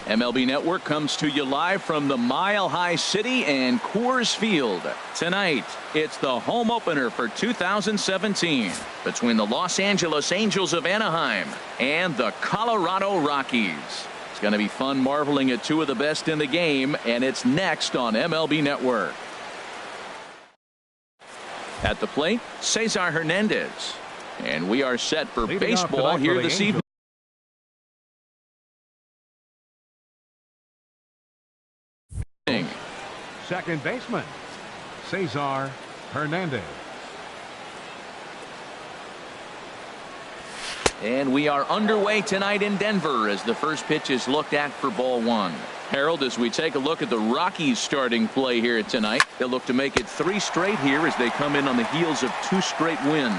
MLB Network comes to you live from the Mile High City and Coors Field. Tonight, it's the home opener for 2017 between the Los Angeles Angels of Anaheim and the Colorado Rockies. It's going to be fun marveling at two of the best in the game, and it's next on MLB Network. At the plate, Cesar Hernandez. And we are set for baseball here this evening. Second baseman, Cesar Hernandez. And we are underway tonight in Denver as the first pitch is looked at for ball one. Harold, as we take a look at the Rockies starting play here tonight, they'll look to make it 3 straight here as they come in on the heels of 2 straight wins.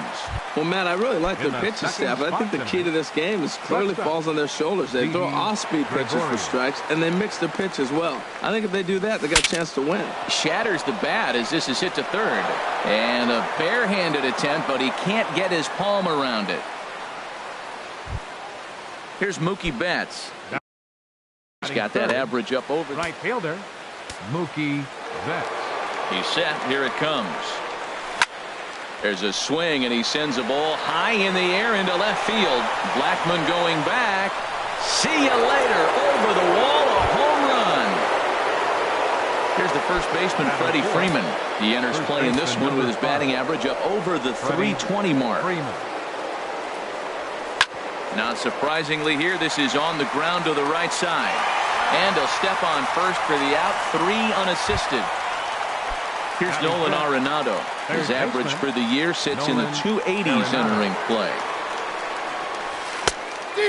Well, Matt, I really like their pitching staff. I think the key to this game is clearly falls on their shoulders. They throw off-speed pitches for strikes, and they mix their pitch as well. I think if they do that, they got a chance to win. Shatters the bat as this is hit to third. And a barehanded attempt, but he can't get his palm around it. Here's Mookie Betts. He's got that average up over. Right fielder, Mookie Betts. He's set. Here it comes. There's a swing, and he sends a ball high in the air into left field. Blackmon going back. See you later. Over the wall, a home run. Here's the first baseman, Freddie Freeman. He enters play in this one with his batting average up over the 320 mark. Not surprisingly here, this is on the ground to the right side. And he'll step on first for the out, 3 unassisted. Here's Nolan Arenado. His average for the year sits in the 280s entering play.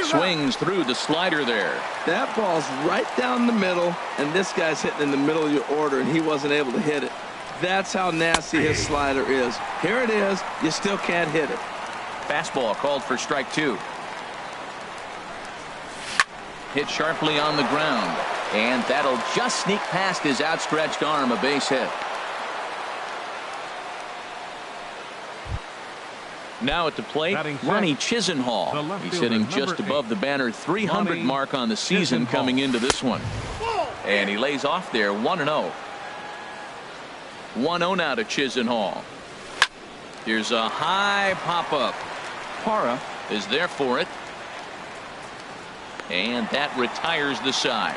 Swings through the slider there. That ball's right down the middle, and this guy's hitting in the middle of your order, and he wasn't able to hit it. That's how nasty his slider is. Here it is. You still can't hit it. Fastball called for strike 2. Hit sharply on the ground, and that'll just sneak past his outstretched arm, a base hit. Now at the plate, Ronnie Chisenhall. He's hitting just above the banner 300 mark on the season coming into this one. And he lays off there 1-0. 1-0 now to Chisenhall. Here's a high pop-up. Parra is there for it. And that retires the side.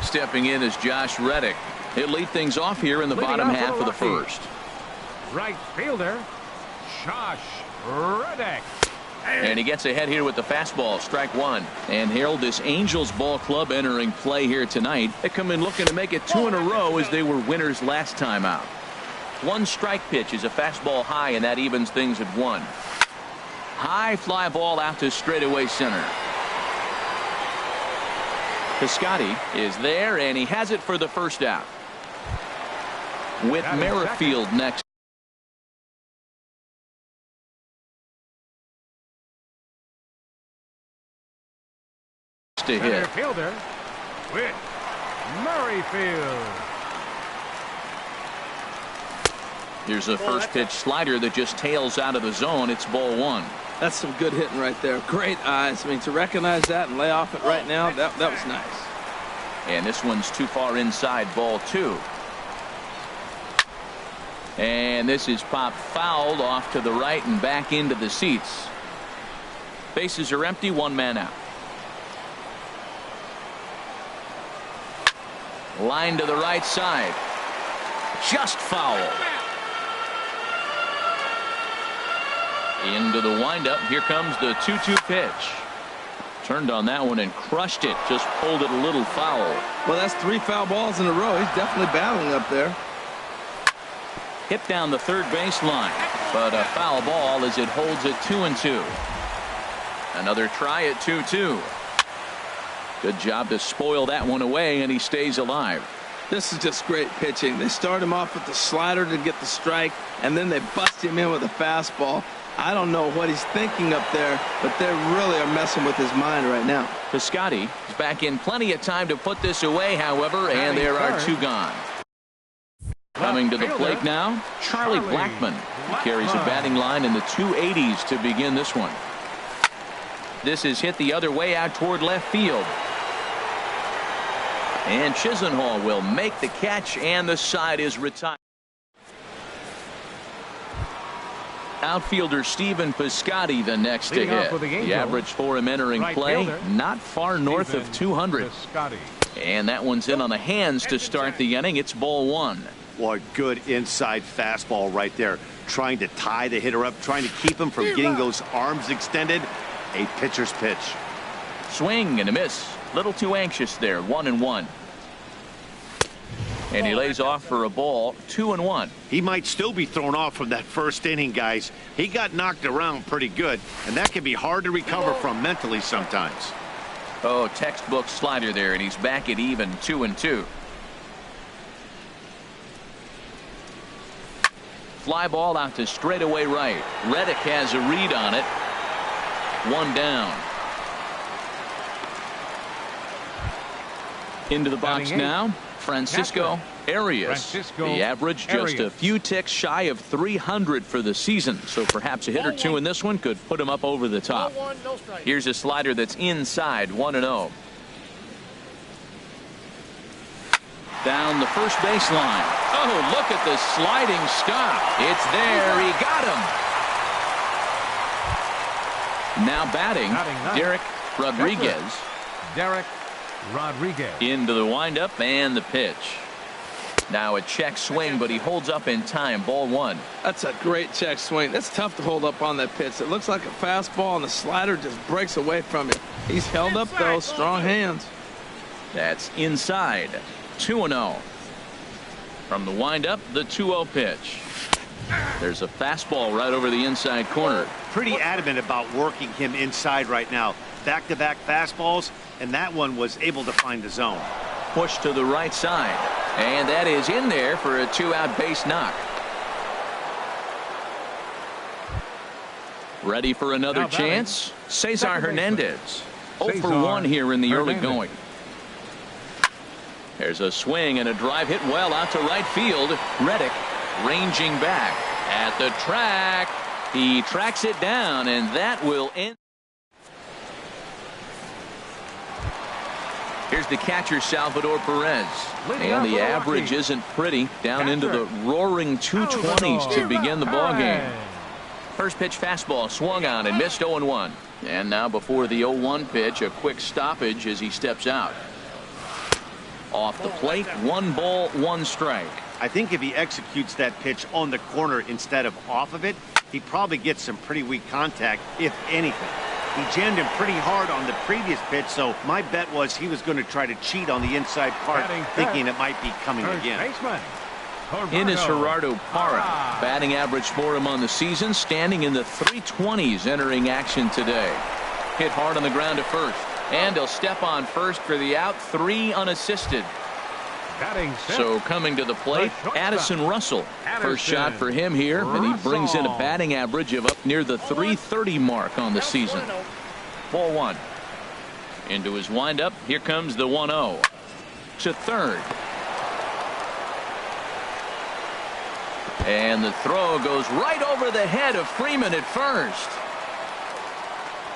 Stepping in is Josh Reddick. He'll lead things off here in the bottom half of the first. Right fielder, Josh Reddick. And he gets ahead here with the fastball, strike 1. And Harold, this Angels ball club entering play here tonight. They come in looking to make it 2 in a row as they were winners last time out. 1 strike pitch is a fastball high, and that evens things at 1. High fly ball out to straightaway center. Piscotty is there, and he has it for the first out. With Merrifield next to hit. Fielder with Merrifield. Here's a first pitch slider that just tails out of the zone. It's ball 1. That's some good hitting right there. Great eyes. I mean, to recognize that and lay off it right now, that was nice. And this one's too far inside, ball 2. And this is popped fouled off to the right and back into the seats. Bases are empty, 1 man out. Line to the right side. Just foul. Into the windup. Here comes the 2-2 pitch. Turned on that one and crushed it. Just pulled it a little foul. Well, that's 3 foul balls in a row. He's definitely battling up there. Hit down the third baseline, but a foul ball as it holds it 2-2. Another try at 2-2. Good job to spoil that one away, and he stays alive. This is just great pitching. They start him off with the slider to get the strike, and then they bust him in with a fastball. I don't know what he's thinking up there, but they really are messing with his mind right now. Piscotty is back in plenty of time to put this away, however, and there are 2 gone. Coming to the plate now, Charlie Blackmon. He carries a batting line in the 280s to begin this one. This is hit the other way out toward left field. And Chisenhall will make the catch, and the side is retired. Outfielder Stephen Piscotty the next to hit. The average for him entering play not far north of 200. And that one's in on the hands to start the inning. It's ball one. Well, good inside fastball right there. Trying to tie the hitter up, trying to keep him from getting those arms extended. A pitcher's pitch. Swing and a miss. Little too anxious there. 1-1. And he lays off for a ball. 2-1. He might still be thrown off from that first inning, guys. He got knocked around pretty good, and that can be hard to recover from mentally sometimes. Oh, textbook slider there, and he's back at even. 2-2. Fly ball out to straightaway right. Reddick has a read on it. One down. Into the box now, Francisco Arias. The average just a few ticks shy of 300 for the season, so perhaps a hit or two in this one could put him up over the top. Here's a slider that's inside. 1-0. Down the first baseline. Oh, look at the sliding stop. It's there. He got him. Now batting, Derek Rodriguez. Derek Rodriguez. Into the windup and the pitch. Now a check swing, but he holds up in time. Ball one. That's a great check swing. That's tough to hold up on that pitch. It looks like a fastball, and the slider just breaks away from it. He's held up, though. Strong hands. That's inside. 2-0. From the windup, the 2-0 pitch. There's a fastball right over the inside corner. Pretty adamant about working him inside right now. Back-to-back fastballs, and that one was able to find the zone. Push to the right side, and that is in there for a 2-out base knock. Ready for another chance? Cesar Hernandez. 0 for 1 here in the early going. There's a swing and a drive hit well out to right field. Reddick ranging back at the track. He tracks it down, and that will end. Here's the catcher, Salvador Perez. And the average isn't pretty. Down into the roaring 220s to begin the ball game. First pitch fastball swung on and missed. 0-1. And now before the 0-1 pitch, a quick stoppage as he steps out. Off the plate, 1 ball, 1 strike. I think if he executes that pitch on the corner instead of off of it, he probably gets some pretty weak contact, if anything. He jammed him pretty hard on the previous pitch, so my bet was he was going to try to cheat on the inside part, thinking it might be coming again. In is Gerardo Parra. Batting average for him on the season, standing in the 320s entering action today. Hit hard on the ground to first. And he'll step on first for the out. 3 unassisted. So coming to the plate, Addison Russell. First shot for him here, and he brings in a batting average of up near the 330 mark on the season. Ball one. Into his windup. Here comes the 1-0. To third. And the throw goes right over the head of Freeman at first.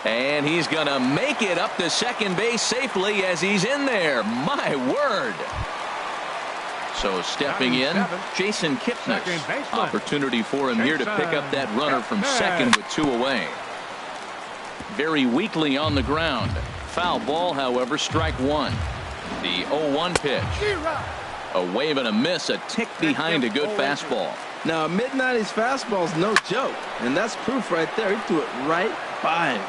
And he's going to make it up to second base safely as he's in there. My word. So stepping in, Jason Kipnis. Opportunity for him here to pick up that runner from second with 2 away. Very weakly on the ground. Foul ball, however, strike 1. The 0-1 pitch. A wave and a miss, a tick behind a good fastball. Now, a mid-90s fastball's no joke, and that's proof right there. He threw it right by him.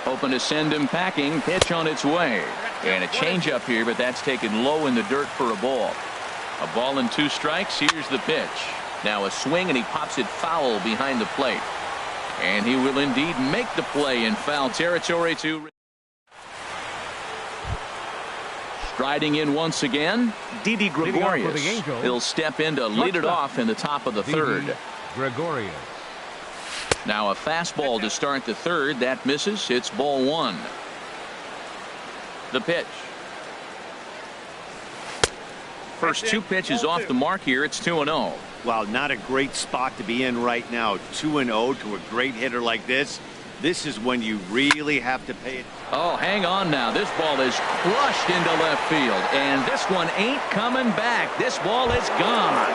Hoping to send him packing. Pitch on its way. And a changeup here, but that's taken low in the dirt for a ball. A ball and 2 strikes. Here's the pitch. Now a swing, and he pops it foul behind the plate. And he will indeed make the play in foul territory to. Striding in once again, Didi Gregorius. He'll step in to lead it off in the top of the third. Gregorius. Now a fastball to start the third. That misses. It's ball 1. The pitch. First 2 pitches off the mark here. It's 2-0. Well, not a great spot to be in right now. 2-0 to a great hitter like this. This is when you really have to pay it. Oh, hang on now. This ball is crushed into left field, and this one ain't coming back. This ball is gone.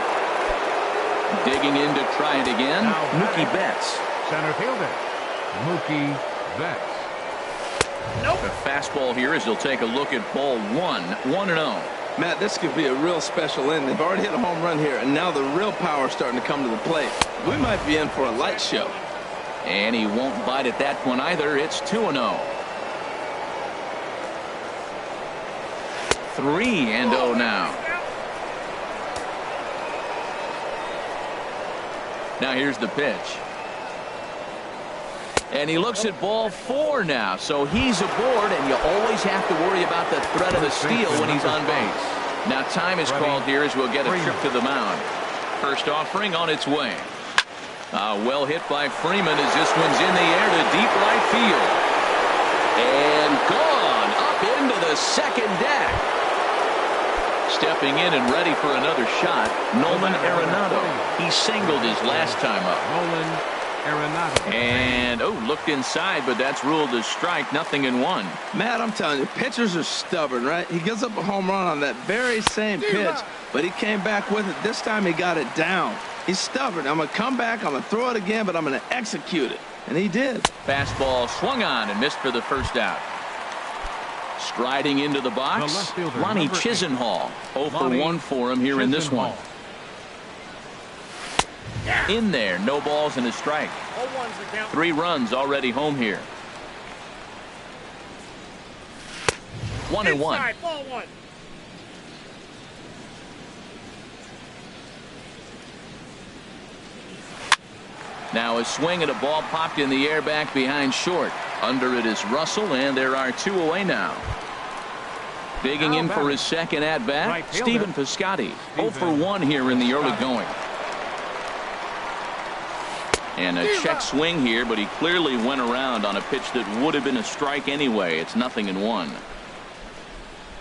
Digging in to try it again, Mookie Betts. Center fielder, Mookie Betts. The fastball here as he'll take a look at ball one. 1-0. Matt, this could be a real special inning. They've already hit a home run here, and now the real power is starting to come to the plate. We might be in for a light show. And he won't bite at that one either. It's 2-0. 3-0 now. Now here's the pitch. And he looks at ball 4 now. So he's aboard, and you always have to worry about the threat of the steal when he's on base. Now time is called here as we'll get a trip to the mound. First offering on its way. Well hit by Freeman as this one's in the air to deep right field. And gone up into the second deck. Stepping in and ready for another shot, Nolan Arenado. He singled his last time up. Nolan Arenado. And, looked inside, but that's ruled as strike. 0-1. Matt, I'm telling you, pitchers are stubborn, right? He gives up a home run on that very same pitch, but he came back with it. This time he got it down. He's stubborn. I'm going to come back, I'm going to throw it again, but I'm going to execute it. And he did. Fastball swung on and missed for the first out. Striding into the box, Ronnie Chisenhall. 0 for 1 for him here in this one. In there, no balls and a strike. 3 runs already home here. 1-1. Now a swing and a ball popped in the air back behind short. Under it is Russell, and there are 2 away now. Digging in for his second at bat, Stephen Piscotty. 0 for 1 here in the early going. And a check swing here, but he clearly went around on a pitch that would have been a strike anyway. It's 0-1.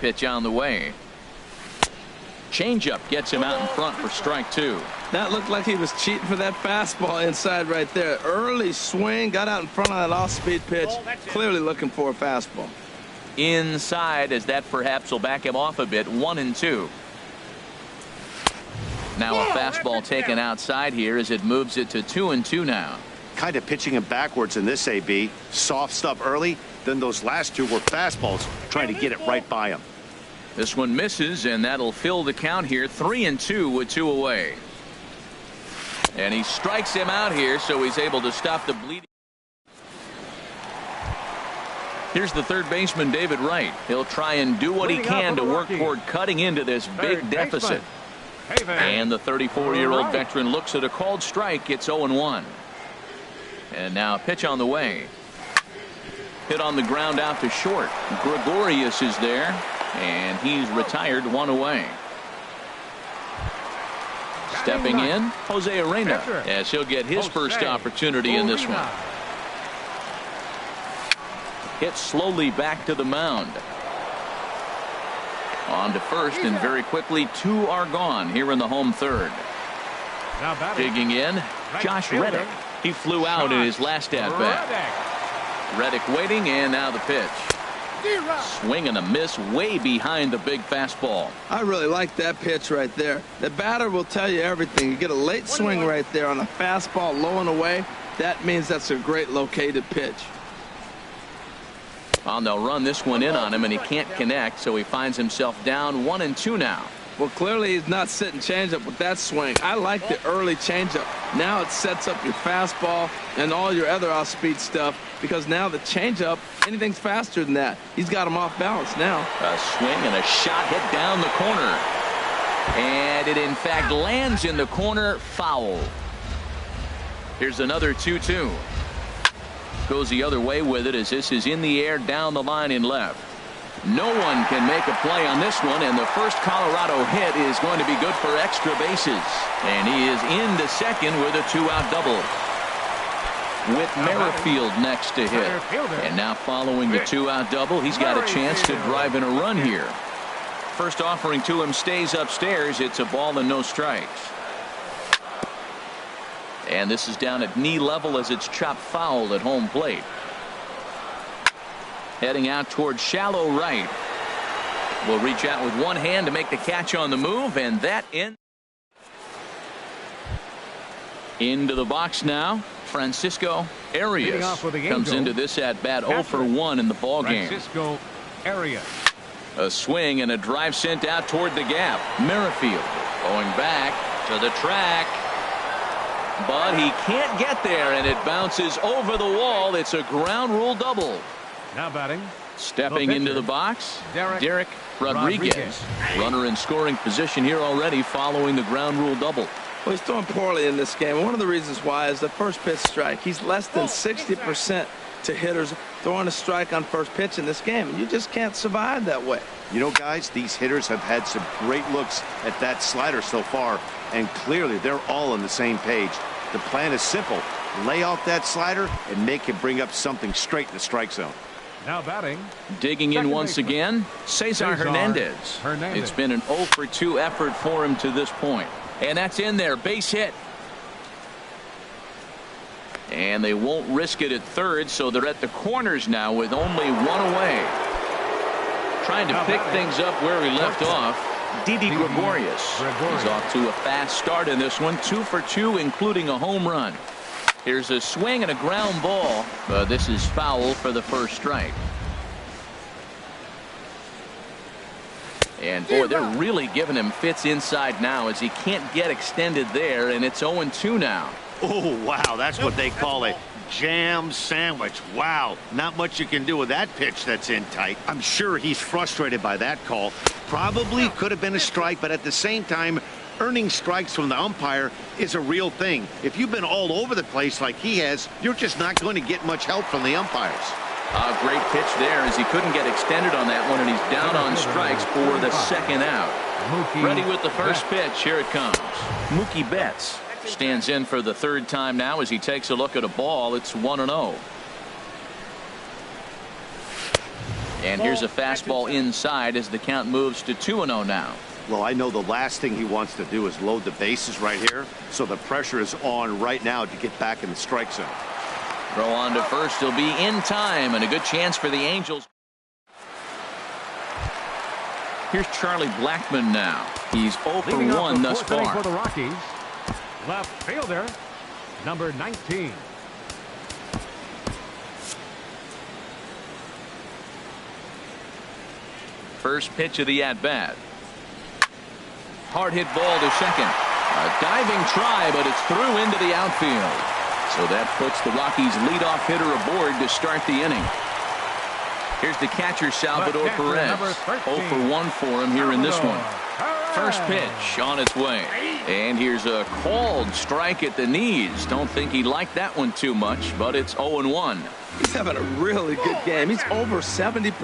Pitch on the way. Changeup gets him out in front for strike 2. That looked like he was cheating for that fastball inside right there. Early swing, got out in front of that off-speed pitch. Clearly looking for a fastball. Inside, as that perhaps will back him off a bit. 1-2. Now a fastball taken outside here as it moves it to 2-2 now. Kind of pitching him backwards in this, AB. Soft stuff early, then those last 2 were fastballs, trying to get it right by him. This one misses, and that'll fill the count here. 3-2 with 2 away. And he strikes him out here, so he's able to stop the bleeding. Here's the third baseman, David Wright. He'll try and do what he can to work toward cutting into this big deficit. And the 34-year-old veteran looks at a called strike. It's 0-1. And now a pitch on the way. Hit on the ground out to short. Gregorius is there, and he's retired 1 away. Stepping in, Jose Arena, as he'll get his first opportunity in this one. Hit slowly back to the mound. On to first, and very quickly 2 are gone here in the home third. Digging in, Josh Reddick. He flew out in his last at-bat. Reddick waiting, and now the pitch. Swing and a miss way behind the big fastball. I really like that pitch right there. The batter will tell you everything. You get a late swing right there on a fastball low and away. That means that's a great located pitch. And they'll run this one in on him, and he can't connect, so he finds himself down 1-2 now. Well, clearly he's not sitting changeup with that swing. I like the early changeup. Now it sets up your fastball and all your other off-speed stuff, because now the changeup, anything's faster than that. He's got him off balance now. A swing and a shot hit down the corner. And it, in fact, lands in the corner. Foul. Here's another 2-2. Goes the other way with it as this is in the air down the line in left. No one can make a play on this one, and the first Colorado hit is going to be good for extra bases. And he is into second with a 2-out double. With Merrifield next to hit. And now following the 2-out double, he's got a chance to drive in a run here. First offering to him stays upstairs. It's a ball and no strikes. And this is down at knee level as it's chopped foul at home plate. Heading out toward shallow right. Will reach out with one hand to make the catch on the move, and that into the box now. Francisco Arias comes into this at bat 0 for 1 in the ball game. Francisco Arias. A swing and a drive sent out toward the gap. Merrifield going back to the track, but he can't get there, and it bounces over the wall. It's a ground rule double. Now batting. Stepping into the box, Derek Rodriguez. Runner in scoring position here already following the ground rule double. Well, he's throwing poorly in this game. One of the reasons why is the first pitch strike. He's less than 60% to hitters throwing a strike on first pitch in this game. You just can't survive that way. You know, guys, these hitters have had some great looks at that slider so far, and clearly they're all on the same page. The plan is simple. Lay off that slider and make him bring up something straight in the strike zone. Now batting. Digging in once again, Cesar Hernandez. It's been an 0 for 2 effort for him to this point. And that's in there. Base hit. And they won't risk it at third, so they're at the corners now with only one away. Trying to pick things up where he left off. Didi Gregorius. He's off to a fast start in this one. 2 for 2, including a home run. Here's a swing and a ground ball. This is foul for the first strike. And boy, they're really giving him fits inside now as he can't get extended there, and it's 0-2 now. Oh, wow, that's what they call a jam sandwich. Wow, not much you can do with that pitch that's in tight. I'm sure he's frustrated by that call. Probably could have been a strike, but at the same time, earning strikes from the umpire is a real thing. If you've been all over the place like he has, you're just not going to get much help from the umpires. A great pitch there as he couldn't get extended on that one, and he's down on strikes for the second out. Ready with the first pitch. Here it comes. Mookie Betts stands in for the third time now as he takes a look at a ball. It's 1-0. And here's a fastball inside as the count moves to 2-0 now. Well, I know the last thing he wants to do is load the bases right here, so the pressure is on right now to get back in the strike zone. Throw on to first. He'll be in time, and a good chance for the Angels. Here's Charlie Blackmon now. He's 0 for 1 thus far. For the Rockies, left fielder, number 19. First pitch of the at-bat. Hard hit ball to second. A diving try, but it's through into the outfield. So that puts the Rockies' leadoff hitter aboard to start the inning. Here's the catcher, Salvador Perez. 0 for 1 for him here in this one. First pitch on its way. And here's a called strike at the knees. Don't think he liked that one too much, but it's 0-1. He's having a really good game. He's over 70%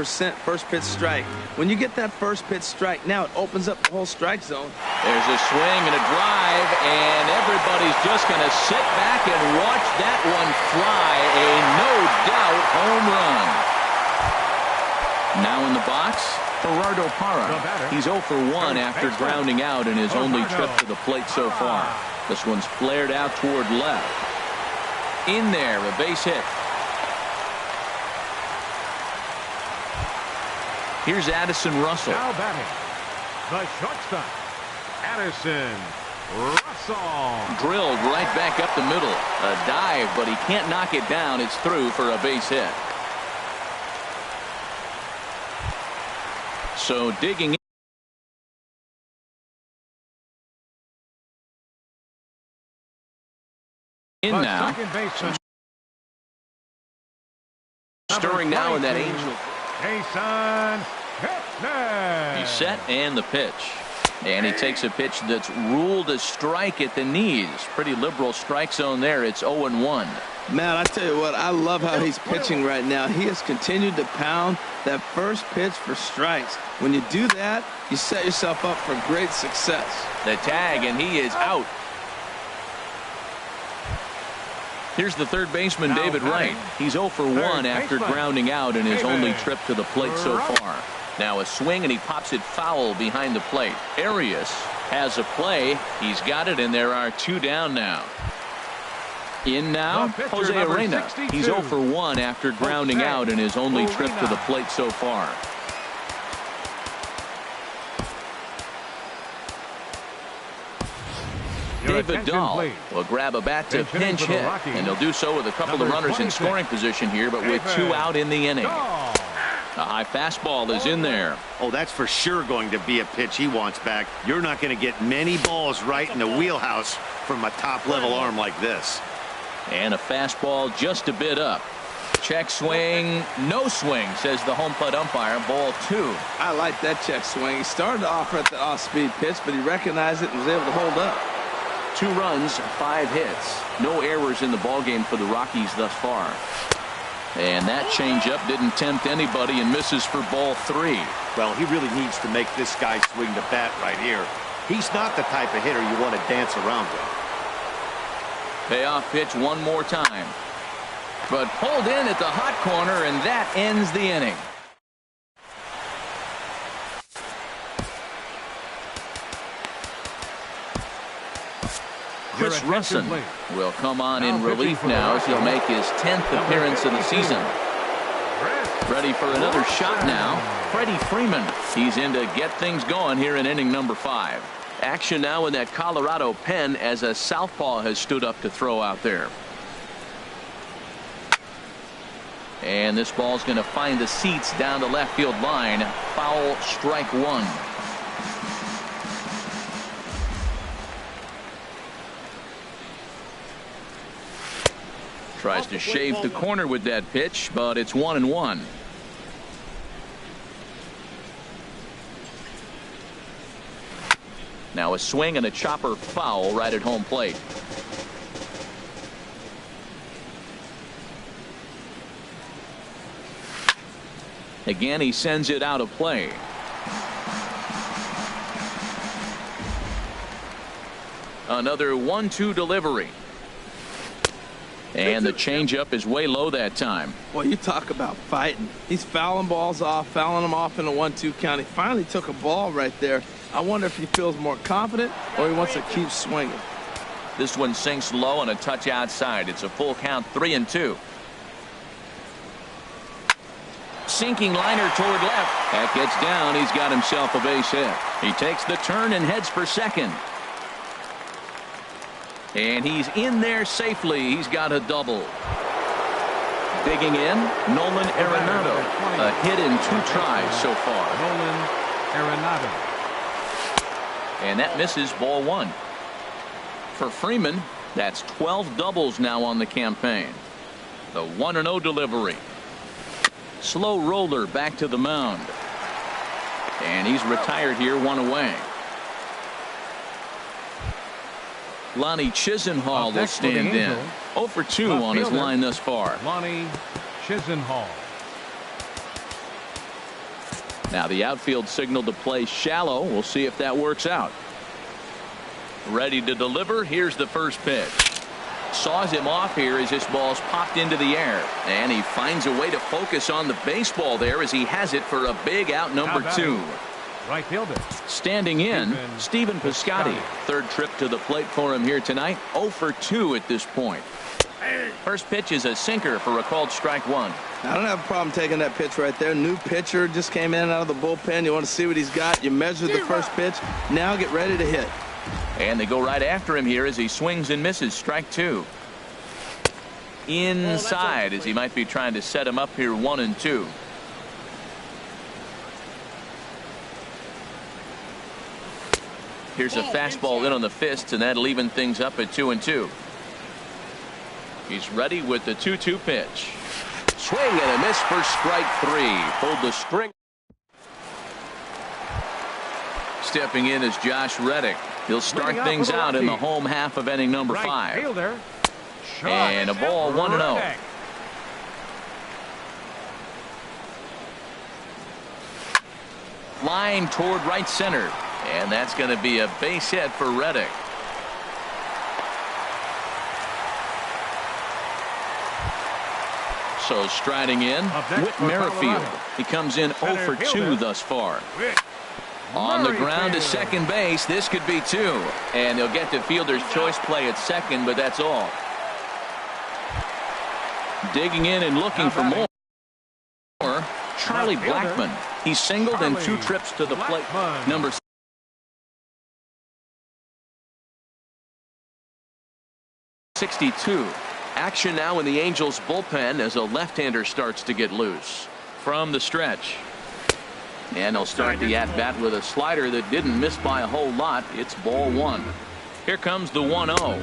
first pitch strike. When you get that first pitch strike, now it opens up the whole strike zone. There's a swing and a drive, and everybody's just going to sit back and watch that one fly. A no-doubt home run. Now in the box, Gerardo Parra. He's 0 for 1 after grounding out in his only trip to the plate so far. This one's flared out toward left. In there, a base hit. Here's Addison Russell. Now batting, the shortstop, Addison Russell. Drilled right back up the middle. A dive, but he can't knock it down. It's through for a base hit. So digging in now. Stirring now in that Angel. He's set and the pitch. And he takes a pitch that's ruled a strike at the knees. Pretty liberal strike zone there. It's 0-1. Man, I tell you what, I love how he's pitching right now. He has continued to pound that first pitch for strikes. When you do that, you set yourself up for great success. The tag, and he is out. Here's the third baseman, David Wright. He's 0 for 1 after grounding out in his only trip to the plate so far. Now a swing, and he pops it foul behind the plate. Arias has a play. He's got it, and there are 2 down now. In now, Jose Arena. He's 0 for 1 after grounding out in his only trip to the plate so far. David Dahl will grab a bat to pinch hit, and he'll do so with a couple of runners in scoring position here, but with 2 out in the inning. A high fastball is in there. Oh, that's for sure going to be a pitch he wants back. You're not going to get many balls right in the wheelhouse from a top-level arm like this. And a fastball just a bit up. Check swing, no swing, says the home plate umpire. Ball 2. I like that check swing. He started off at the off-speed pitch, but he recognized it and was able to hold up. 2 runs, 5 hits. No errors in the ballgame for the Rockies thus far. And that changeup didn't tempt anybody and misses for ball 3. Well, he really needs to make this guy swing the bat right here. He's not the type of hitter you want to dance around with. Payoff pitch one more time. But pulled in at the hot corner, and that ends the inning. Chris Russin will come on in relief now as he'll make his 10th appearance of the season. Ready for another shot now. Freddie Freeman. He's in to get things going here in inning number 5. Action now in that Colorado pen as a southpaw has stood up to throw out there. And this ball's going to find the seats down the left field line. Foul, strike 1. Tries to shave the corner with that pitch, but it's 1-1. Now a swing and a chopper foul right at home plate. Again, he sends it out of play. Another 1-2 delivery. And the changeup is way low that time. Well, you talk about fighting. He's fouling balls off, fouling them off in a 1-2 count. He finally took a ball right there. I wonder if he feels more confident or he wants to keep swinging. This one sinks low and a touch outside. It's a full count, 3-2. Sinking liner toward left. That gets down. He's got himself a base hit. He takes the turn and heads for second. And he's in there safely. He's got a double. Digging in, Nolan Arenado. A hit in 2 tries so far. Nolan Arenado. And that misses ball 1. For Freeman, that's 12 doubles now on the campaign. The 1-0 delivery. Slow roller back to the mound. And he's retired here, 1 away. Lonnie Chisenhall will stand in. 0 for 2 on his line thus far. Lonnie Chisenhall. Now the outfield signal to play shallow. We'll see if that works out. Ready to deliver. Here's the first pitch. Saws him off here as this ball's popped into the air. And he finds a way to focus on the baseball there as he has it for a big out number 2. Right fielder. Standing in, Stephen Piscotty. Third trip to the plate for him here tonight. 0 for 2 at this point. First pitch is a sinker for a called strike 1. I don't have a problem taking that pitch right there. New pitcher just came in out of the bullpen. You want to see what he's got. You measure the first pitch. Now get ready to hit. And they go right after him here as he swings and misses. Strike 2. Inside as he might be trying to set him up here 1-2. Here's a fastball in on the fists, and that'll even things up at 2-2. He's ready with the 2-2 pitch. Swing and a miss for strike 3. Pulled the string. Stepping in is Josh Reddick. He'll start things out in the home half of inning number 5. And a ball, 1-0. Line toward right center. And that's going to be a base hit for Reddick. So striding in, Whit Merrifield. He comes in 0 for 2 thus far. On the ground to second base. This could be 2. And they'll get the fielder's choice play at second, but that's all. Digging in and looking for more. Charlie Blackmon. He singled in 2 trips to the plate. Number 62. Action now in the Angels bullpen as a left-hander starts to get loose from the stretch. And he'll start the at-bat with a slider that didn't miss by a whole lot. It's ball 1. Here comes the 1-0.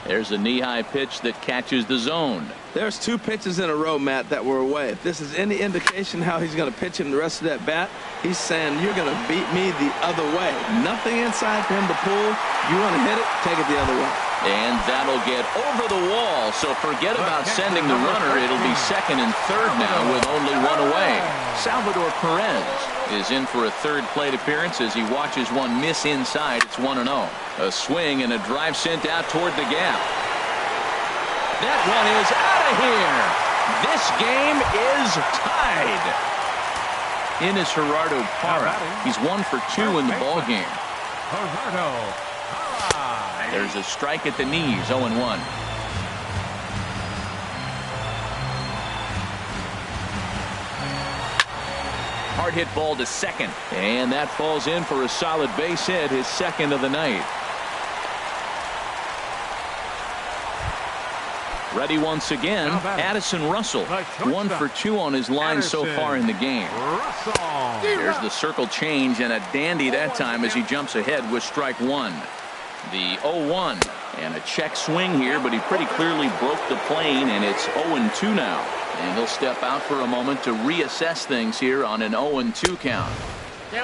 There's a knee-high pitch that catches the zone. There's 2 pitches in a row, Matt, that were away. If this is any indication how he's going to pitch him the rest of that bat, he's saying you're going to beat me the other way. Nothing inside for him to pull. You want to hit it, take it the other way. And that'll get over the wall. So forget about sending the runner. It'll be second and third now with only 1 away. Salvador Perez is in for a 3rd plate appearance as he watches one miss inside. It's 1-0. A swing and a drive sent out toward the gap. That one is out of here. This game is tied. In is Gerardo Parra. He's 1 for 2 in the ball game. There's a strike at the knees. 0-1. Hard hit ball to second, and that falls in for a solid base hit, his 2nd of the night. Ready once again, Addison Russell. 1 for 2 on his line so far in the game. There's the circle change, and a dandy that time as he jumps ahead with strike 1. The 0-1, and a check swing here, but he pretty clearly broke the plane, and it's 0-2 now. And he'll step out for a moment to reassess things here on an 0-2 count.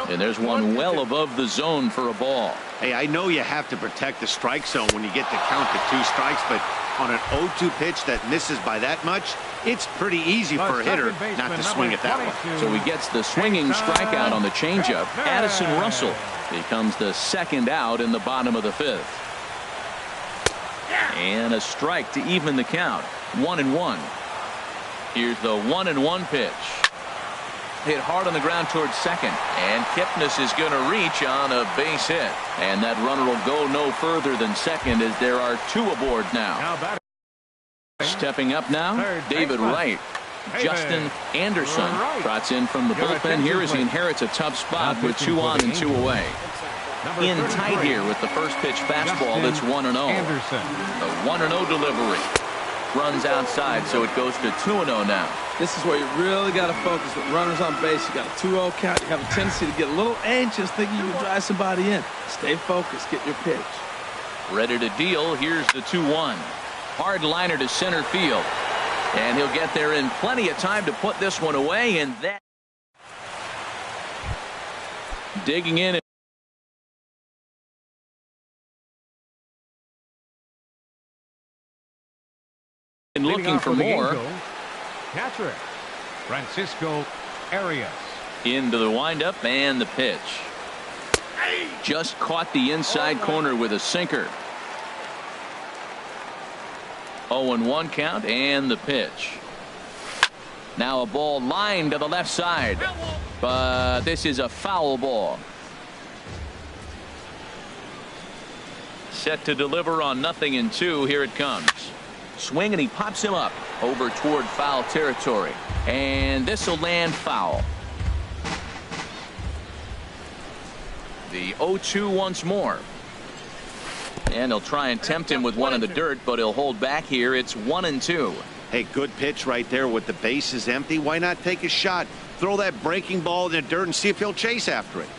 And there's one well above the zone for a ball. Hey, I know you have to protect the strike zone when you get the count to 2 strikes, but on an 0-2 pitch that misses by that much, it's pretty easy for a hitter not to swing it that way. So he gets the swinging strikeout on the changeup. Addison Russell becomes the 2nd out in the bottom of the 5th. And a strike to even the count. 1-1. Here's the 1-1 pitch. Hit hard on the ground towards second, and Kipnis is going to reach on a base hit, and that runner will go no further than second as there are 2 aboard now. Stepping up now, David Wright. Justin Anderson trots in from the bullpen here as he inherits a tough spot with 2 on and 2 away. In tight here with the first pitch fastball that's 1-0. The 1-0 delivery. Runs outside, so it goes to 2-0 now. This is where you really got to focus with runners on base. You got a 2-0 count. You have a tendency to get a little anxious thinking you can drive somebody in. Stay focused. Get your pitch. Ready to deal. Here's the 2-1. Hard liner to center field. And he'll get there in plenty of time to put this one away. And that digging in. And looking for more. Catcher Francisco Arias. Into the windup and the pitch. Just caught the inside corner with a sinker. 0-1 count and the pitch. Now a ball lined to the left side, but this is a foul ball. Set to deliver on 0-2. Here it comes. Swing, and he pops him up over toward foul territory, and this will land foul. The 0-2 once more, and he'll try and tempt him with one in the dirt, but he'll hold back here. It's 1-2. Hey, good pitch right there with the bases empty. Why not take a shot? Throw that breaking ball in the dirt and see if he'll chase after it.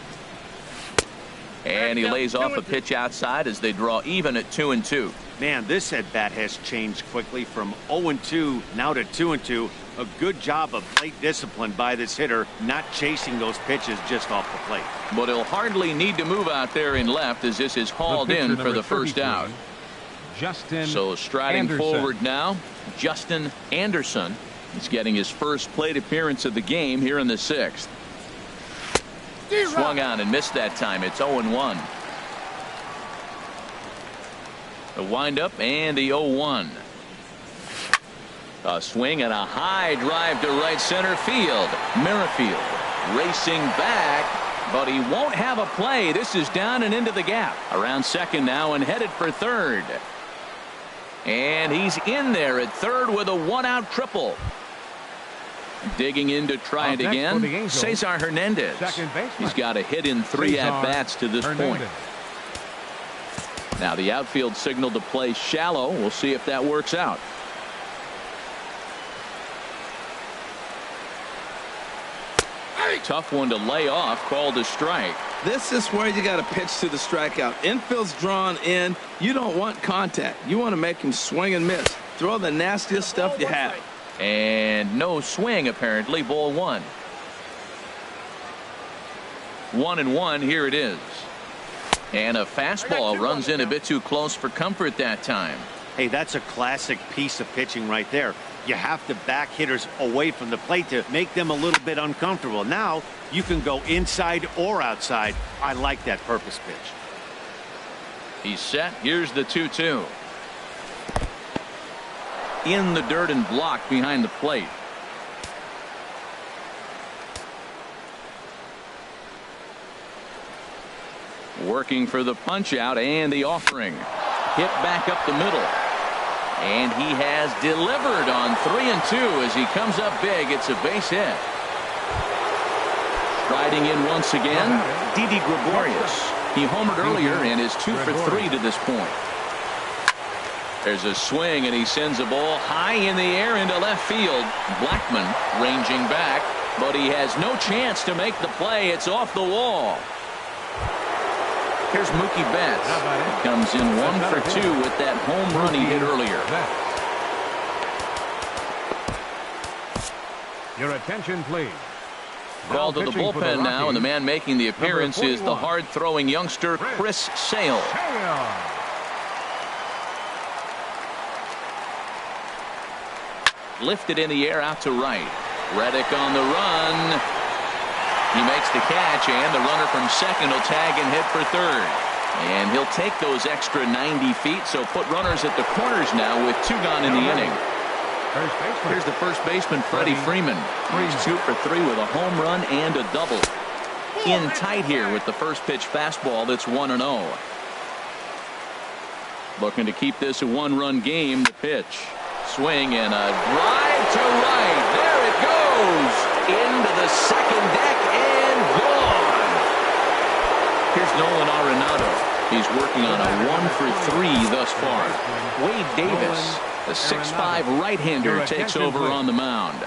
And he lays off a pitch outside as they draw even at 2-2. Man, this at bat has changed quickly from 0-2 now to 2-2. A good job of plate discipline by this hitter, not chasing those pitches just off the plate. But he'll hardly need to move out there in left as this is hauled in for the first out. So striding forward now, Justin Anderson. He's getting his first plate appearance of the game here in the 6th. Swung on and missed that time. It's 0-1. The windup and the 0-1. A swing and a high drive to right center field. Merrifield racing back, but he won't have a play. This is down and into the gap. Around second now and headed for third. And he's in there at third with a one-out triple. Digging in to try it again, Cesar Hernandez. He's got a hit in 3 at-bats to this point. Now the outfield signal to play shallow. We'll see if that works out. Tough one to lay off, called a strike. This is where you got to pitch to the strikeout. Infield's drawn in. You don't want contact. You want to make him swing and miss. Throw the nastiest stuff you have. And no swing, apparently. Ball 1. 1-1. Here it is. And a fastball runs in a bit too close for comfort that time. Hey, that's a classic piece of pitching right there. You have to back hitters away from the plate to make them a little bit uncomfortable. Now you can go inside or outside. I like that purpose pitch. He's set. Here's the 2-2. In the dirt and blocked behind the plate. Working for the punch out and the offering. Hit back up the middle. And he has delivered on 3-2 as he comes up big. It's a base hit. Striding in once again, Didi Gregorius. He homered earlier and is 2 for 3 to this point. There's a swing and he sends a ball high in the air into left field. Blackmon ranging back, but he has no chance to make the play. It's off the wall. Here's Mookie Betts. He comes in 1 for 2 with that home run he hit earlier. Your attention, please. Called to the bullpen now, and the man making the appearance is the hard-throwing youngster Chris Sale. Lifted in the air out to right. Reddick on the run. He makes the catch, and the runner from second will tag and hit for third. And he'll take those extra 90 feet, so put runners at the corners now with 2 gone in the inning. Here's the first baseman, Freddie Freeman. He's 2 for 3 with a home run and a double. In tight here with the first pitch fastball that's 1-0. Looking to keep this a 1-run game. The pitch. Swing and a drive to right. There it goes. Into the second deck and gone. Here's Nolan Arenado. He's working on a 1 for 3 thus far. Wade Davis, the 6'5" right-hander, takes over on the mound.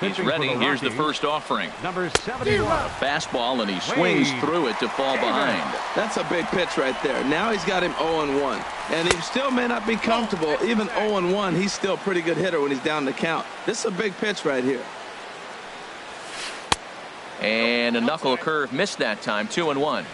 He's ready. Here's the first offering. Number 71. A fastball, and he swings through it to fall behind. That's a big pitch right there. Now he's got him 0-1. And he still may not be comfortable. Even 0-1, he's still a pretty good hitter when he's down the count. This is a big pitch right here. And a knuckle curve missed that time. 2-1.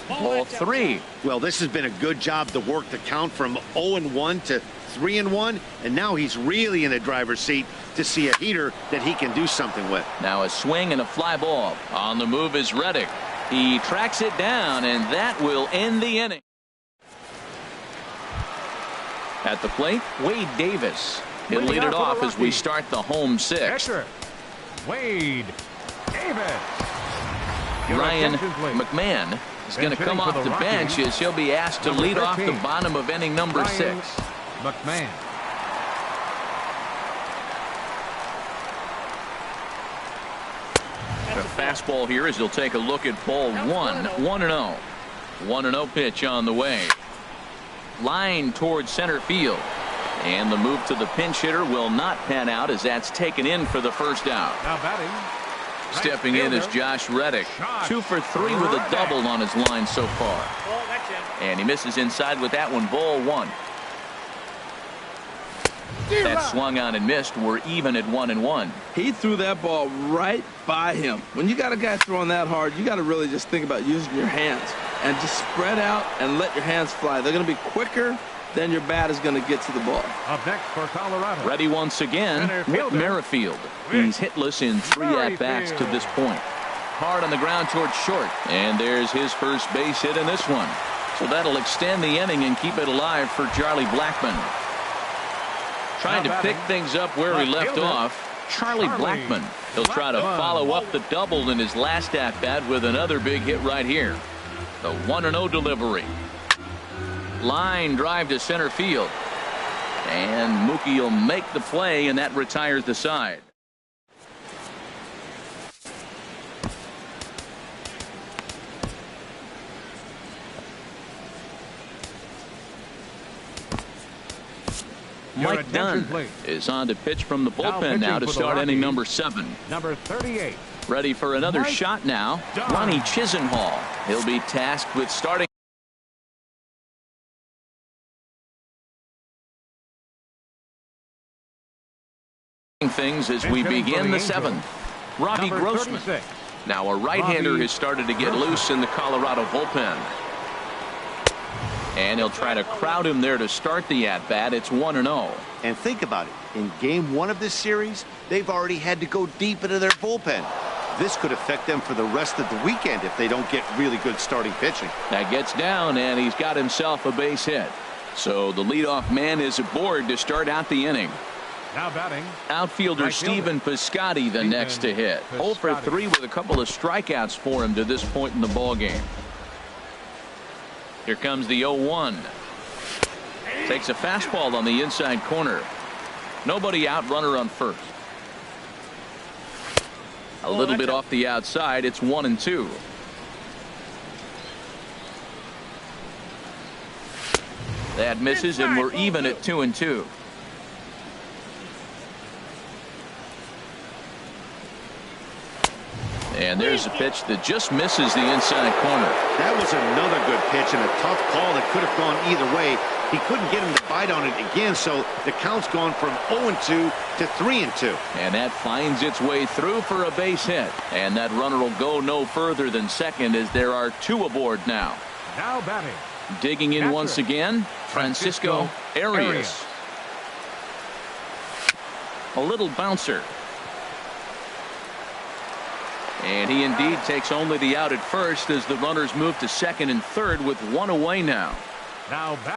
Ball 3. Well, this has been a good job to work the count from 0-1 to 3-1, and now he's really in the driver's seat to see a heater that he can do something with. Now a swing and a fly ball. On the move is Reddick. He tracks it down, and that will end the inning. At the plate, Wade Davis. He'll lead it off as we start the home 6th. Wade Davis. Ryan McMahon is going to come off the bench as he'll be asked to lead off the bottom of inning number 6. McMahon. The fastball here as he'll take a look at ball 1. 1-0. 1-0 pitch on the way. Line towards center field. And the move to the pinch hitter will not pan out as that's taken in for the first out. Now batting. Stepping in is Josh Reddick. 2 for 3 with a double on his line so far. And he misses inside with that one. Ball 1. That swung on and missed. We're even at 1-1. He threw that ball right by him. When you got a guy throwing that hard, you got to really just think about using your hands and just spread out and let your hands fly. They're going to be quicker than your bat is going to get to the ball. Up next for Colorado. Ready once again, Whit Merrifield. He's hitless in 3 at-bats to this point. Hard on the ground towards short. And there's his first base hit in this one. So that'll extend the inning and keep it alive for Charlie Blackmon. Trying to pick things up where he left off. Charlie Blackmon. He'll try to follow up the double in his last at-bat with another big hit right here. The 1-0 delivery. Line drive to center field. And Mookie will make the play, and that retires the side. Mike Dunn is on to pitch from the bullpen now to start inning number 7. Number 38. Ready for another shot now. Ronnie Chisenhall. He'll be tasked with starting things as we begin the 7th. Robbie Grossman. Now a right-hander has started to get loose in the Colorado bullpen. And he'll try to crowd him there to start the at-bat. It's 1-0. And think about it. In game 1 of this series, they've already had to go deep into their bullpen. This could affect them for the rest of the weekend if they don't get really good starting pitching. That gets down, and he's got himself a base hit. So the leadoff man is aboard to start out the inning. Now batting. Outfielder Stephen Piscotty the next to hit. 0 for 3 with a couple of strikeouts for him to this point in the ballgame. Here comes the 0-1. Takes a fastball on the inside corner. Nobody out, runner on first. A little bit off the outside. It's 1-2. That misses, and we're even at 2-2. And there's a pitch that just misses the inside corner. That was another good pitch and a tough call that could have gone either way. He couldn't get him to bite on it again, so the count's gone from 0-2 to 3-2. And that finds its way through for a base hit. And that runner will go no further than second as there are 2 aboard now. Now batting. Digging in once again, Francisco Arias. A little bouncer. And he indeed takes only the out at first as the runners move to second and third with 1 away now. Now back.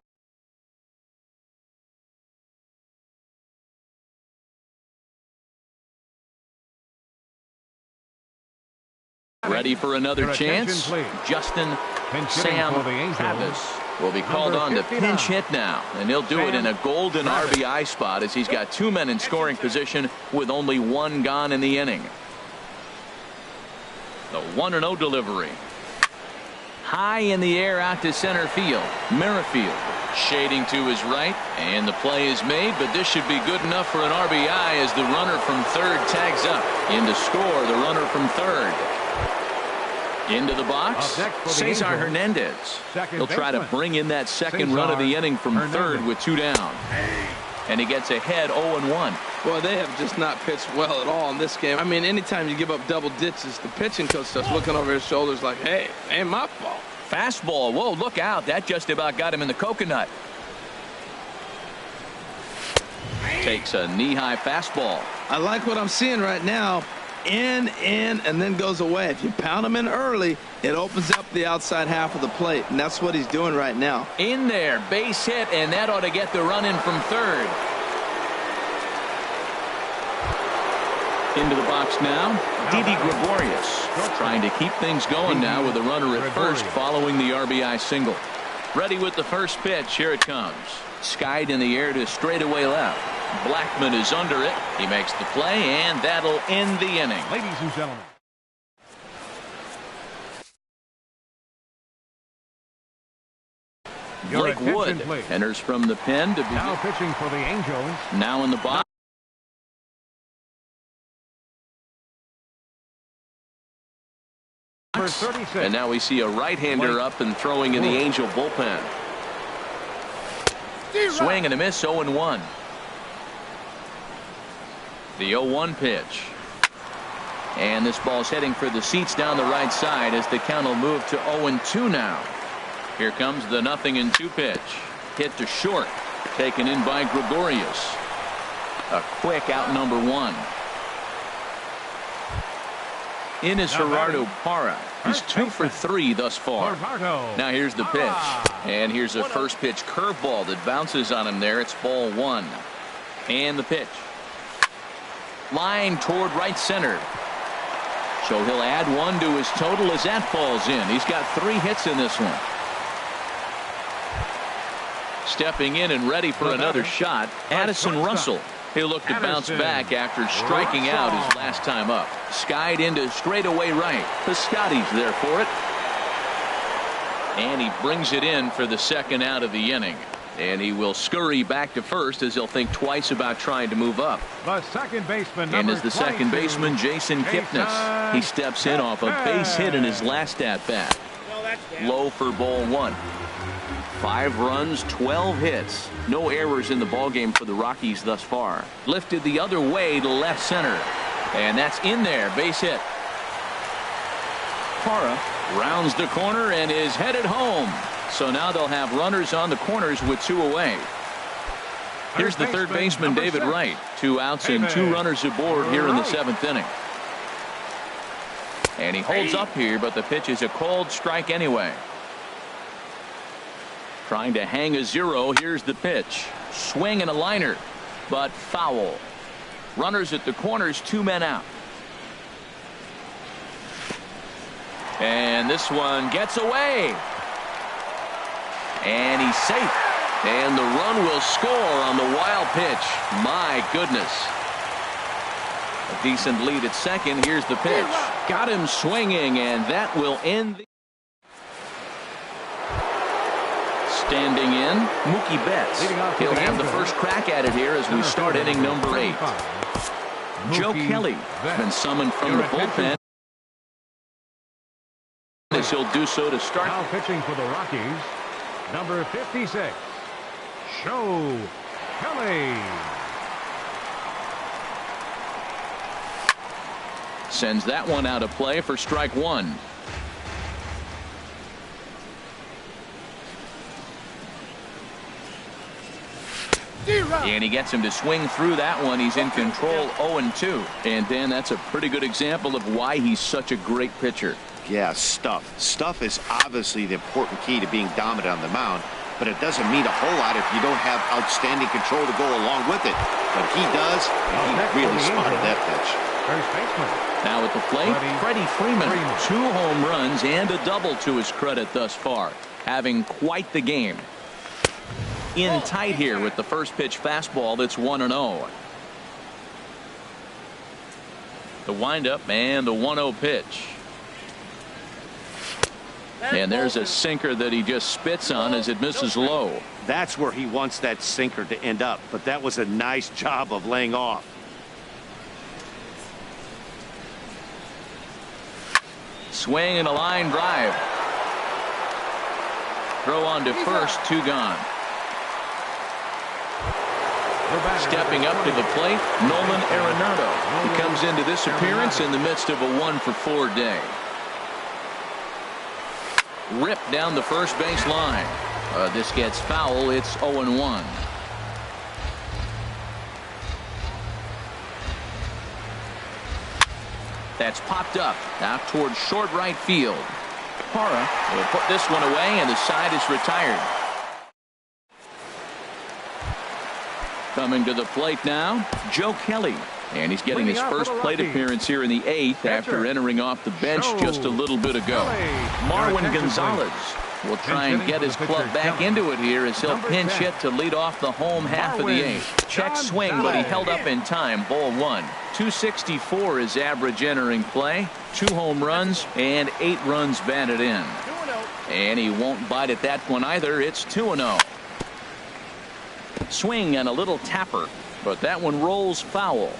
Ready for another chance? Justin Sam Travis will be called on to pinch hit now, and he'll do it in a golden RBI spot as he's got 2 men in scoring position with only 1 gone in the inning. The 1-0 delivery. High in the air out to center field. Merrifield shading to his right, and the play is made, but this should be good enough for an RBI as the runner from third tags up. In to score the runner from third. Into the box, Cesar Hernandez. He'll try to bring in that second run of the inning from third with 2 down. And he gets ahead 0-1. Well, they have just not pitched well at all in this game. I mean, anytime you give up double ditches, the pitching coach starts looking over his shoulders like, hey, ain't my fault. Fastball. Whoa, look out. That just about got him in the coconut. Takes a knee-high fastball. I like what I'm seeing right now. In, and then goes away. If you pound him in early, it opens up the outside half of the plate, and that's what he's doing right now. In there, base hit, and that ought to get the run in from third. Into the box now, Didi Gregorius trying to keep things going now with a runner at first following the RBI single. Ready with the first pitch. Here it comes. Skied in the air to straightaway left. Blackman is under it. He makes the play, and that'll end the inning. Ladies and gentlemen. Blake Wood enters from the pen to begin. Now pitching for the Angels. Now in the box. And now we see a right-hander up and throwing in the Angel bullpen. Swing and a miss, 0-1. The 0-1 pitch. And this ball's heading for the seats down the right side as the count will move to 0-2 now. Here comes the 0-2 pitch. Hit to short. Taken in by Gregorius. A quick out number 1. In is Gerardo Parra. He's 2 for 3 thus far. Now here's the pitch. And here's a first pitch curveball that bounces on him there. It's ball 1. And the pitch. Line toward right center. So he'll add one to his total as that falls in. He's got 3 hits in this one. Stepping in and ready for another shot, Addison Russell. He'll look to bounce back after striking out his last time up. Skied into straightaway right. Piscotty's there for it. And he brings it in for the second out of the inning. And he will scurry back to first as he'll think twice about trying to move up. The second baseman, and as the second baseman, Jason Kipnis. He steps in off a base hit in his last at-bat. Low for ball 1. 5 runs, 12 hits. No errors in the ballgame for the Rockies thus far. Lifted the other way to left center. And that's in there. Base hit. Parra rounds the corner and is headed home. So now they'll have runners on the corners with 2 away. Here's the third baseman, David Wright. 2 outs and 2 runners aboard here in the 7th inning. And he holds up here, but the pitch is a called strike anyway. Trying to hang a 0. Here's the pitch. Swing and a liner, but foul. Runners at the corners, 2 men out. And this one gets away. And he's safe. And the run will score on the wild pitch. My goodness. A decent lead at second. Here's the pitch. Got him swinging, and that will end the... Standing in, Mookie Betts. He'll have the first crack at it here as we start inning number 8. Joe Kelly has been summoned from the bullpen, as he'll do so to start. Now pitching for the Rockies, number 56, Joe Kelly. Sends that one out of play for strike 1. And he gets him to swing through that one. He's in control, 0-2. And Dan, that's a pretty good example of why he's such a great pitcher. Yeah, stuff. Stuff is obviously the important key to being dominant on the mound, but it doesn't mean a whole lot if you don't have outstanding control to go along with it. But he does, and he really spotted that pitch. First baseman. Now at the plate, Freddie Freeman. 2 home runs and a double to his credit thus far. Having quite the game. In tight here with the first pitch fastball that's 1-0. The windup and the 1-0 pitch. And there's a sinker that he just spits on as it misses low. That's where he wants that sinker to end up, but that was a nice job of laying off. Swing and a line drive. Throw on to first, 2 gone. Stepping up to the plate, Nolan Arenado. He comes into this appearance in the midst of a 1-for-4 day. Ripped down the first base line. This gets foul. It's 0-1. That's popped up out towards short right field. Parra will put this one away, and the side is retired. Coming to the plate now, Joe Kelly. And he's getting his first plate appearance here in the 8th after entering off the bench just a little bit ago. Marwin Gonzalez will try and get his club back into it here as he'll pinch hit to lead off the home half of the 8th. Check swing, but he held up in time. Ball 1. 264 is average entering play. 2 home runs and 8 runs batted in. And he won't bite at that one either. It's 2-0. Swing and a little tapper, but that one rolls foul.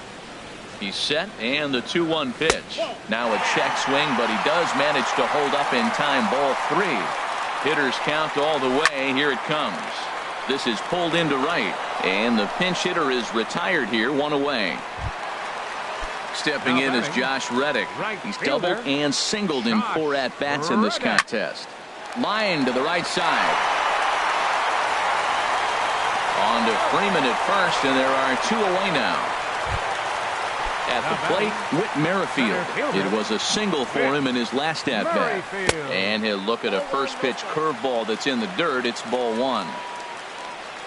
He's set, and the 2-1 pitch. Now a check swing, but he does manage to hold up in time. Ball 3. Hitters count all the way. Here it comes. This is pulled into right, and the pinch hitter is retired here, 1 away. Stepping in is Josh Reddick. He's doubled and singled in 4 at-bats in this contest. Line to the right side. On to Freeman at first, and there are 2 away now. At the plate, Whit Merrifield. It was a single for him in his last at-bat. And he'll look at a first pitch curveball that's in the dirt. It's ball 1.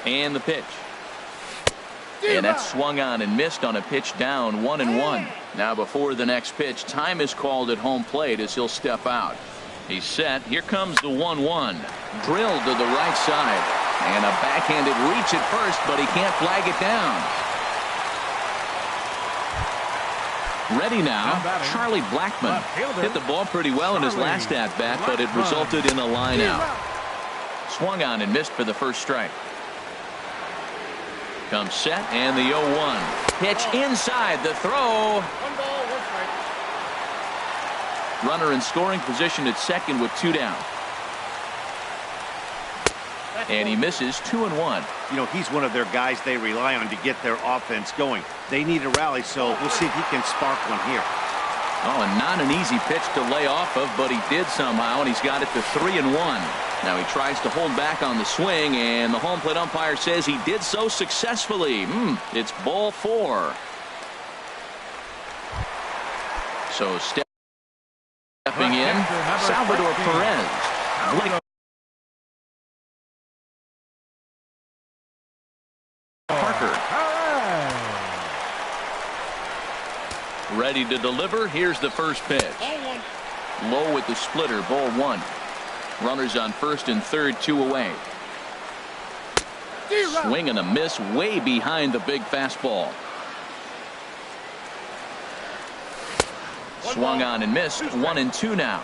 And the pitch. And that swung on and missed on a pitch down 1-1. Now before the next pitch, time is called at home plate as he'll step out. He's set. Here comes the 1-1. Drilled to the right side. And a backhanded reach at first, but he can't flag it down. Ready now, Charlie Blackmon. Hit the ball pretty well in his last at-bat, but it resulted in a line out. Swung on and missed for the first strike. Comes set, and the 0-1. Pitch inside, the throw. 1 ball, 1 strike. Runner in scoring position at second with 2 down. And he misses 2-1. You know, he's one of their guys they rely on to get their offense going. They need a rally, so we'll see if he can spark one here. Oh, and not an easy pitch to lay off of, but he did somehow, and he's got it to 3-1. Now he tries to hold back on the swing, and the home plate umpire says he did so successfully. It's ball 4. So stepping in, Salvador Perez. Parker. Ready to deliver. Here's the first pitch. Low with the splitter, ball 1. Runners on first and third, 2 away. Swing and a miss way behind the big fastball. Swung on and missed. 1-2 now.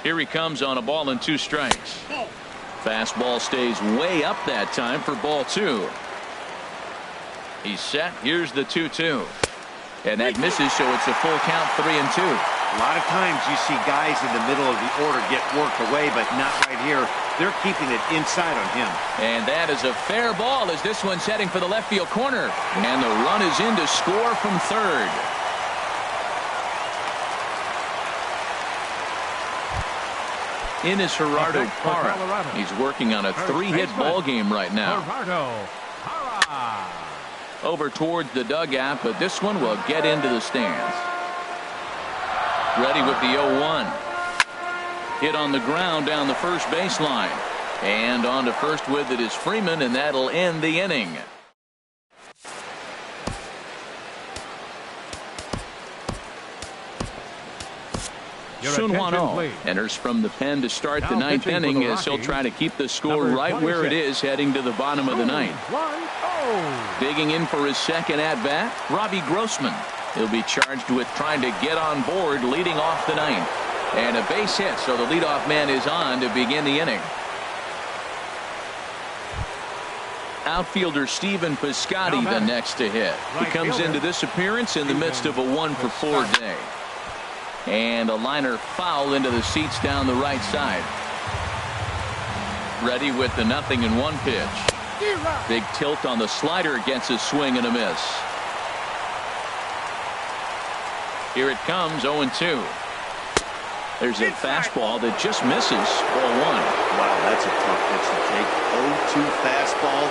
Here he comes on a ball and 2 strikes. Fastball stays way up that time for ball 2. He's set. Here's the 2-2. And that misses, so it's a full count, 3-2. A lot of times you see guys in the middle of the order get worked away, but not right here. They're keeping it inside on him. And that is a fair ball as this one's heading for the left field corner. And the run is in to score from third. In is Gerardo Parra. He's working on a 3-hit ball game right now. Over towards the dugout, but this one will get into the stands. Ready with the 0-1. Hit on the ground down the first baseline. And on to first with it is Freeman, and that'll end the inning. Sunhwan enters from the pen to start the 9th inning as he'll try to keep the score right where it is heading to the bottom of the 9th. Digging in for his second at-bat, Robbie Grossman. He'll be charged with trying to get on board leading off the 9th. And a base hit, so the leadoff man is on to begin the inning. Outfielder Stephen Piscotty the next to hit. He comes into this appearance in the midst of a 1-for-4 day. And a liner foul into the seats down the right side. Ready with the 0-1 pitch. Big tilt on the slider, gets a swing and a miss. Here it comes, 0-2. There's a fastball that just misses, ball 1. Wow, that's a tough pitch to take. 0-2 fastball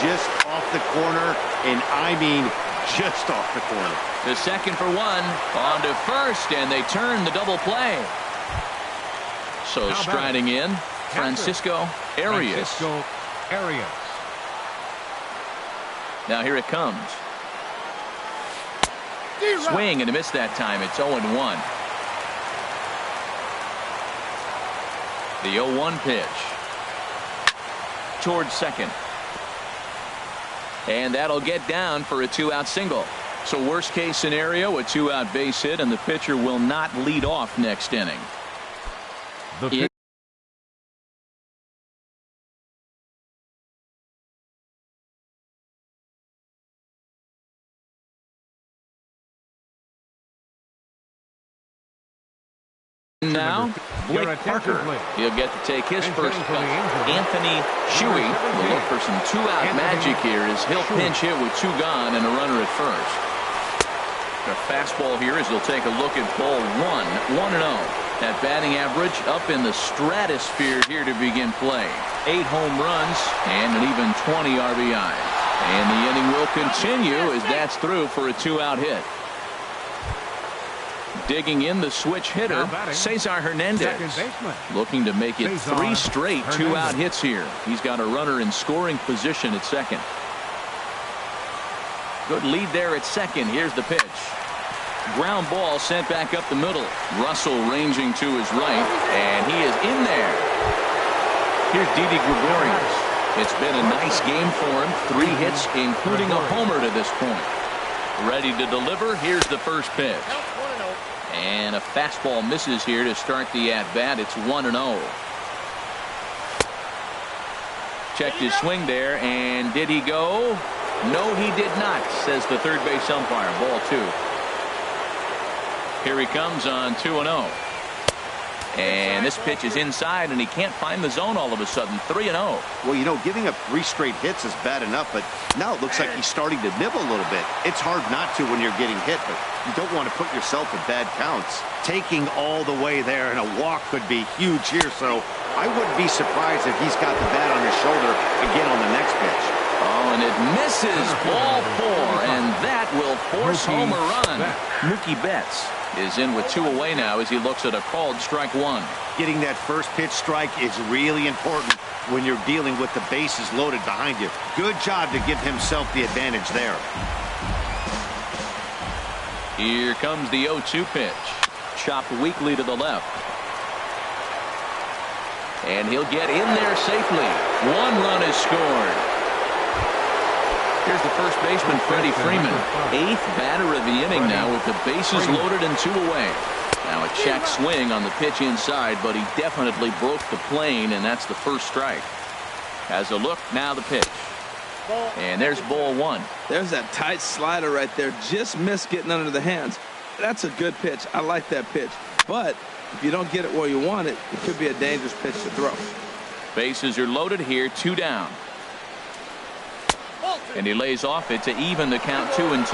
just off the corner, and I mean just off the corner. The second for 1, on to first, and they turn the double play. So striding in, Francisco Arias. Now here it comes. Swing and a miss that time. It's 0-1. The 0-1 pitch. Towards second. And that'll get down for a 2-out single. So worst case scenario, a 2-out base hit, and the pitcher will not lead off next inning. Now, Blake Parker. He'll get to take his first cut. Anthony Shuey will look for some 2-out magic here as he'll pinch hit with 2 gone and a runner at first. The fastball here as he'll take a look at ball 1, 1-0. That batting average up in the stratosphere here to begin play. 8 home runs and an even 20 RBIs. And the inning will continue as that's through for a 2-out hit. Digging in the switch hitter, Cesar Hernandez. Looking to make it 3 straight 2-out hits here. He's got a runner in scoring position at second. Good lead there at second. Here's the pitch. Ground ball sent back up the middle. Russell ranging to his right, and he is in there. Here's Didi Gregorius. It's been a nice game for him. 3 hits, including a homer to this point. Ready to deliver. Here's the first pitch. And a fastball misses here to start the at-bat. It's 1-0. Checked his swing there, and did he go? No, he did not, says the third base umpire. Ball 2. Here he comes on 2-0. And this pitch is inside, and he can't find the zone all of a sudden. 3-0. Well, you know, giving up 3 straight hits is bad enough, but now it looks like he's starting to nibble a little bit. It's hard not to when you're getting hit, but you don't want to put yourself in bad counts. Taking all the way there, and a walk could be huge here, so I wouldn't be surprised if he's got the bat on his shoulder again on the next pitch. Oh, and it misses. Ball 4, and that will force home a run. Mookie Betts is in with 2 away now as he looks at a called strike 1. Getting that first pitch strike is really important when you're dealing with the bases loaded behind you. Good job to give himself the advantage there. Here comes the 0-2 pitch. Chopped weakly to the left. And he'll get in there safely. 1 run is scored. Here's the first baseman, Freddie Freeman. 8th batter of the inning now with the bases loaded and 2 away. Now a check swing on the pitch inside, but he definitely broke the plane, and that's the first strike. Has a look, now the pitch. And there's ball 1. There's that tight slider right there. Just missed getting under the hands. That's a good pitch. I like that pitch. But if you don't get it where you want it, it could be a dangerous pitch to throw. Bases are loaded here, 2 down. And he lays off it to even the count 2-2.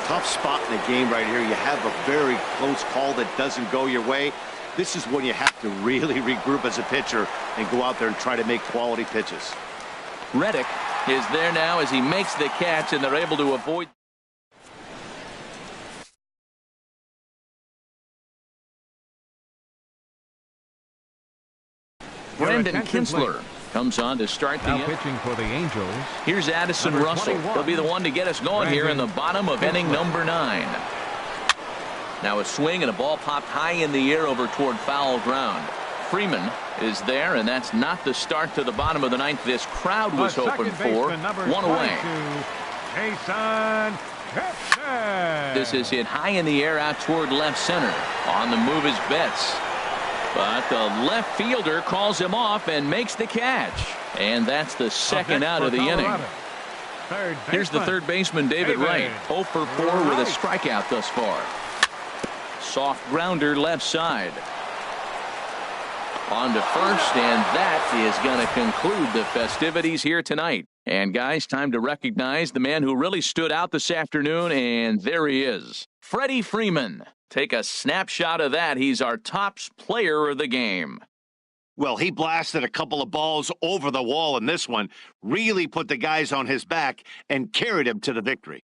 Tough spot in the game right here. You have a very close call that doesn't go your way. This is when you have to really regroup as a pitcher and go out there and try to make quality pitches. Reddick is there now as he makes the catch, and they're able to avoid. Brandon Kinsler comes on to start the now pitching for the Angels. Here's Addison Russell. He'll be the one to get us going here in the bottom of inning number 9. Now a swing and a ball popped high in the air over toward foul ground. Freeman is there, and that's not the start to the bottom of the 9th this crowd was hoping for. 1 away. This is hit high in the air out toward left center. On the move is Betts. But the left fielder calls him off and makes the catch. And that's the second out of the inning. Here's the third baseman, David Wright. 0 for 4 with a strikeout thus far. Soft grounder left side. On to first, and that is going to conclude the festivities here tonight. And guys, time to recognize the man who really stood out this afternoon, and there he is. Freddie Freeman. Take a snapshot of that. He's our top player of the game. Well, he blasted a couple of balls over the wall in this one, really put the guys on his back and carried him to the victory.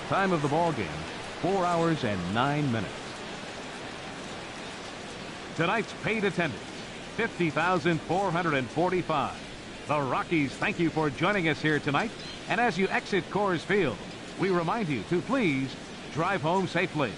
Time of the ball game, 4 hours and 9 minutes. Tonight's paid attendance, 50,445. The Rockies thank you for joining us here tonight. And as you exit Coors Field, we remind you to please drive home safely.